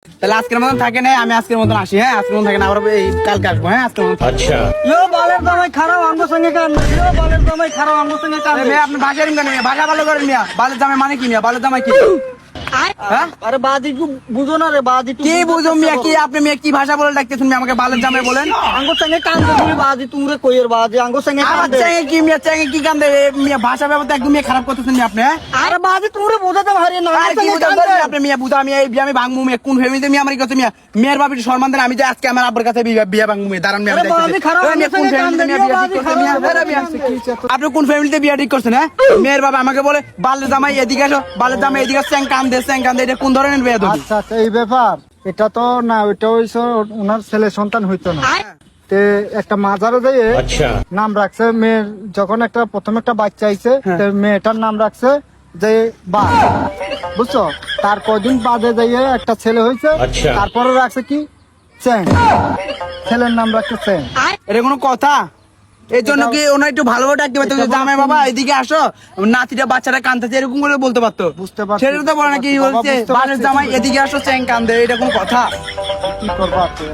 তাহলে আজকের মতন থাকে না, আমি আজকের মতন আসি। হ্যাঁ, আজকের মতন থাকে না, আবার এই কালকে আসবো। হ্যাঁ, আজকের মতন। अच्छा ইয়ো বালের জামাই খারাপ আঙ্গ সঙ্গে কান ইয়ো বালের জামাই খারাপ আঙ্গ সঙ্গে কান মেয়ে আপনি ভাষা কেন মিয়া? ভাষা ভালো করেন মিয়া। বালের জামাই মানে কি মিয়া? বালের জামাই কি? হ্যাঁ, আরে বাদি বুঝো না রে বাদি কি বুঝো মিয়া? কি আপনি মিয়া কি ভাষা বলে ডাকতেছেন মিয়া? আমাকে বালের জামাই বলেন। আঙ্গ সঙ্গে কান তুমি বাদি তুমি কইয়ের বাদি আঙ্গ সঙ্গে কান আমার চেঙ্গে কি মিয়া? চেঙ্গে কি কান্দে মিয়া? ভাষা ব্যবহার একদম মিয়া খারাপ করতেছেন মিয়া আপনি। হ্যাঁ, আরে বাদি তুমি বোঝাতে পারি না আর কি বুঝান বলেন আপনি মিয়া? বুঝা আমি এই আমি ভাঙবো মিয়া। কোন ফ্যামিলিতে মিয়া আমার কাছে মিয়া? মেয়ের বাবির সম্মান দেন। আমি যে আজকে আমার আব্বার কাছে বিয়া ভাঙবো মিয়া। দাঁড়ান মিয়া, আমি আরে বাদি দেখতেছি। খারাপ, ওই মিয়া, কোন আমার সঙ্গে ফ্যামিলিতে মিয়া বিয়া ঠিক করছেন মিয়া? আরে মিয়া, আপনি কোন ফ্যামিলিতে বিয়া ঠিক করছেন? হ্যাঁ, মেয়ের বাবা আমাকে বলে বালের জামাই এদিকে আসো, বালের জামাই এদিকে চ্যাং কান্দে। এটা কোন ধরনের বিয়া? আচ্ছা আচ্ছা, এই ব্যাপার। এটা তো না, ওইটা হইছে ওনার ছেলে সন্তান হইতো না। তে একটা মাজারে যেয়ে अच्छा নাম রাখছে মেয়ের, যখন একটা প্রথম একটা বাচ্চা আইছে তে মেয়েটার নাম রাখছে যে বা, বুঝছো? তার কয়দিন বাদে যাইয়ে একটা ছেলে হইছে, আচ্ছা। তারপরে রাখছে কি চেন, ছেলের নাম রাখছে চেন। এটা কোনো কথা? এই জন্য কি ওনার একটু ভালোভাবে ডাকতে পারতো যে জামাই বাবা এদিকে আসো, নাতিটা বাচ্চাটা কান্দতেছে, এরকম করে বলতে পারতো। বুঝতে পারছি। সেটা তো বলে না, কি বাবা বলছে বুঝতে বালের পারছি। জামাই এদিকে আসো চ্যাং কান্দে। এটা কোনো কথা? কি করবো আপনি?